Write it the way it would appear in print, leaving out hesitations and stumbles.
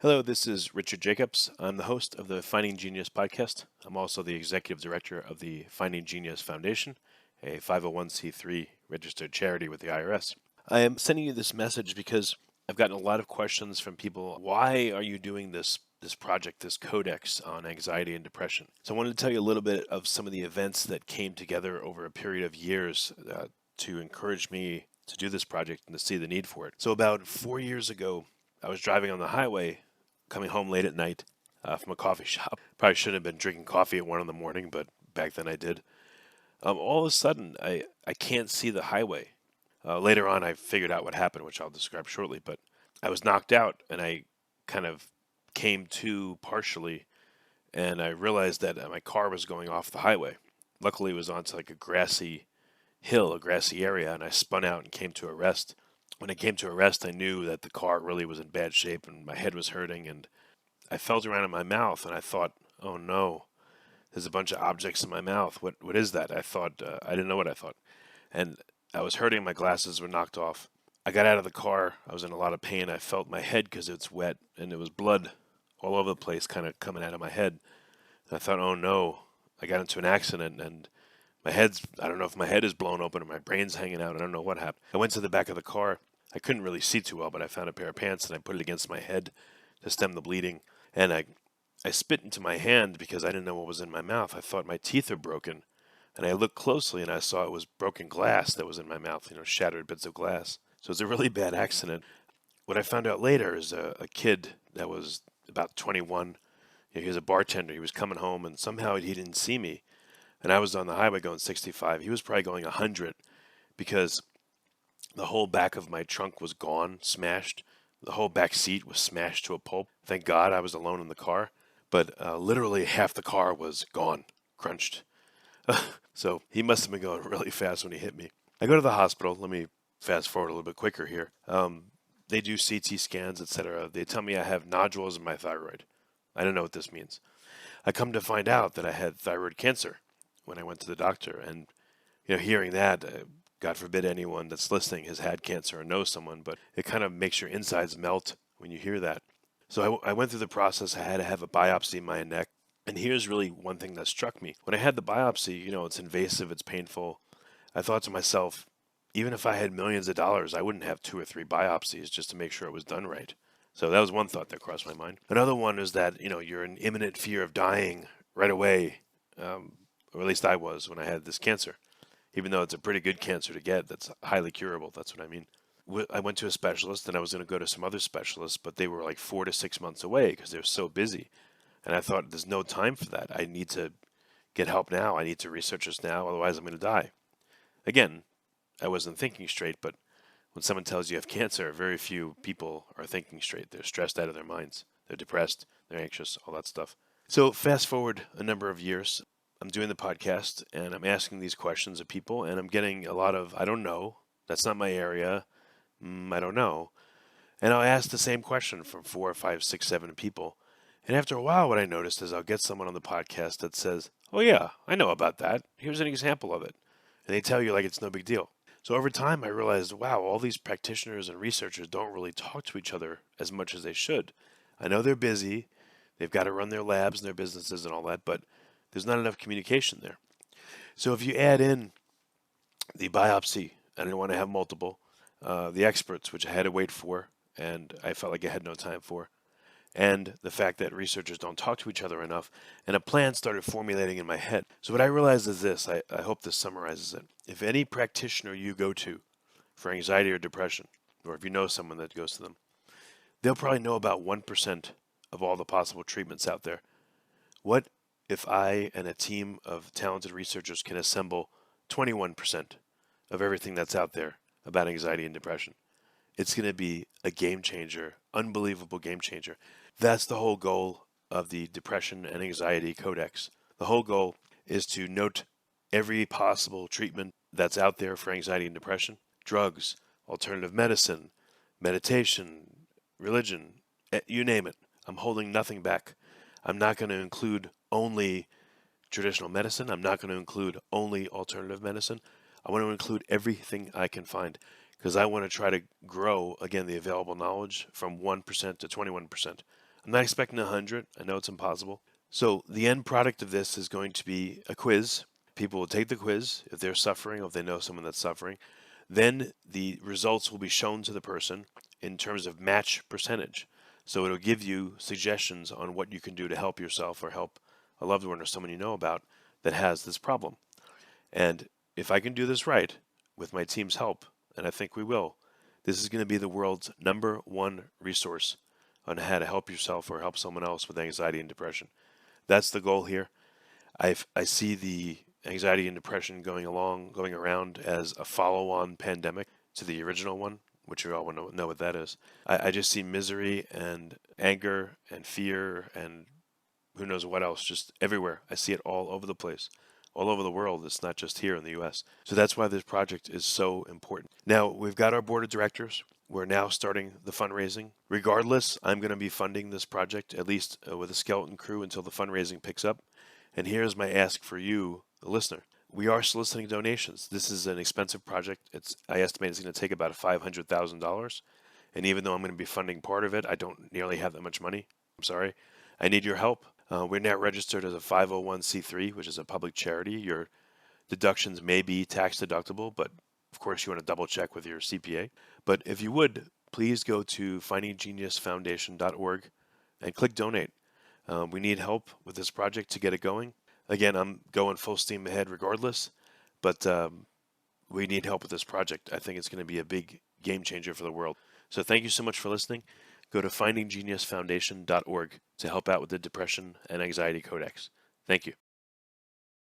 Hello, this is Richard Jacobs. I'm the host of the Finding Genius podcast. I'm also the executive director of the Finding Genius Foundation, a 501c3 registered charity with the IRS. I am sending you this message because I've gotten a lot of questions from people. Why are you doing this project, this codex on anxiety and depression? So I wanted to tell you a little bit of some of the events that came together over a period of years to encourage me to do this project and to see the need for it. So about 4 years ago, I was driving on the highway coming home late at night from a coffee shop. Probably shouldn't have been drinking coffee at 1 in the morning, but back then I did. All of a sudden, I can't see the highway. Later on, I figured out what happened, which I'll describe shortly. But I was knocked out, and I kind of came to partially, and I realized that my car was going off the highway. Luckily, it was onto like a grassy hill, a grassy area, and I spun out and came to a rest. When I came to a rest, I knew that the car really was in bad shape, and my head was hurting, and I felt around in my mouth, and I thought, "Oh no, there's a bunch of objects in my mouth. What is that?" I thought I didn't know what I thought, and I was hurting. My glasses were knocked off. I got out of the car. I was in a lot of pain. I felt my head because it's wet, and there was blood all over the place, kind of coming out of my head. And I thought, "Oh no, I got into an accident, and my head's, I don't know if my head is blown open or my brain's hanging out. I don't know what happened." I went to the back of the car. I couldn't really see too well, but I found a pair of pants and I put it against my head to stem the bleeding. And I spit into my hand because I didn't know what was in my mouth. I thought my teeth are broken. And I looked closely and I saw it was broken glass that was in my mouth, shattered bits of glass. So it's a really bad accident. What I found out later is a kid that was about 21. He was a bartender. He was coming home and somehow he didn't see me. And I was on the highway going 65. He was probably going 100 because the whole back of my trunk was gone, smashed. The whole back seat was smashed to a pulp. Thank God I was alone in the car. But literally half the car was gone, crunched. So he must have been going really fast when he hit me. I go to the hospital. Let me fast forward a little bit quicker here. They do CT scans, etc. They tell me I have nodules in my thyroid. I don't know what this means. I come to find out that I had thyroid cancer when I went to the doctor. And, hearing that, God forbid anyone that's listening has had cancer or knows someone, but it kind of makes your insides melt when you hear that. So I went through the process. I had to have a biopsy in my neck. And here's really one thing that struck me. When I had the biopsy, it's invasive, it's painful. I thought to myself, even if I had millions of dollars, I wouldn't have 2 or 3 biopsies just to make sure it was done right. So that was one thought that crossed my mind. Another one is that, you're in imminent fear of dying right away, or at least I was when I had this cancer. Even though it's a pretty good cancer to get, that's highly curable. That's what I mean. I went to a specialist, and I was going to go to some other specialists, but they were like 4 to 6 months away because they're so busy. And I thought, there's no time for that. I need to get help now. I need to research this now, otherwise I'm going to die. Again, I wasn't thinking straight, but when someone tells you have cancer, very few people are thinking straight. They're stressed out of their minds. They're depressed. They're anxious, all that stuff. So fast forward a number of years. I'm doing the podcast, and I'm asking these questions of people, and I'm getting a lot of, I don't know. That's not my area. I don't know. And I'll ask the same question from 4, 5, 6, 7 people. And after a while, what I noticed is I'll get someone on the podcast that says, "Oh, yeah, I know about that. Here's an example of it." And they tell you like it's no big deal. So over time, I realized, wow, all these practitioners and researchers don't really talk to each other as much as they should. I know they're busy. They've got to run their labs and their businesses and all that, but there's not enough communication there. So if you add in the biopsy, I didn't want to have multiple, the experts, which I had to wait for, and I felt like I had no time for, and the fact that researchers don't talk to each other enough, and a plan started formulating in my head. So what I realized is this, I hope this summarizes it. If any practitioner you go to for anxiety or depression, or if you know someone that goes to them, they'll probably know about 1% of all the possible treatments out there. What if I and a team of talented researchers can assemble 21% of everything that's out there about anxiety and depression? It's going to be a game changer, unbelievable game changer. That's the whole goal of the Depression and Anxiety Codex. The whole goal is to note every possible treatment that's out there for anxiety and depression: drugs, alternative medicine, meditation, religion, you name it. I'm holding nothing back. I'm not going to include only traditional medicine. I'm not going to include only alternative medicine. I want to include everything I can find because I want to try to grow, again, the available knowledge from 1% to 21%. I'm not expecting 100. I know it's impossible. So the end product of this is going to be a quiz. People will take the quiz if they're suffering or if they know someone that's suffering. Then the results will be shown to the person in terms of match percentage. So it'll give you suggestions on what you can do to help yourself or help a loved one or someone you know about that has this problem. And if I can do this right with my team's help, and I think we will, this is going to be the world's #1 resource on how to help yourself or help someone else with anxiety and depression. That's the goal here. I see the anxiety and depression going around as a follow-on pandemic to the original one, which you all know what that is. I just see misery and anger and fear and who knows what else, just everywhere. I see it all over the place, all over the world. It's not just here in the US. So that's why this project is so important. Now, we've got our board of directors. We're now starting the fundraising. Regardless, I'm going to be funding this project, at least with a skeleton crew, until the fundraising picks up. And here's my ask for you, the listener. We are soliciting donations. This is an expensive project. I estimate it's going to take about $500,000. And even though I'm going to be funding part of it, I don't nearly have that much money. I'm sorry. I need your help. We're now registered as a 501c3, which is a public charity. Your deductions may be tax deductible, but of course you want to double check with your CPA. But if you would, please go to findinggeniusfoundation.org and click donate. We need help with this project to get it going. Again, I'm going full steam ahead regardless, but we need help with this project. I think it's going to be a big game changer for the world. So thank you so much for listening. Go to findinggeniusfoundation.org to help out with the Depression and Anxiety Codex. Thank you.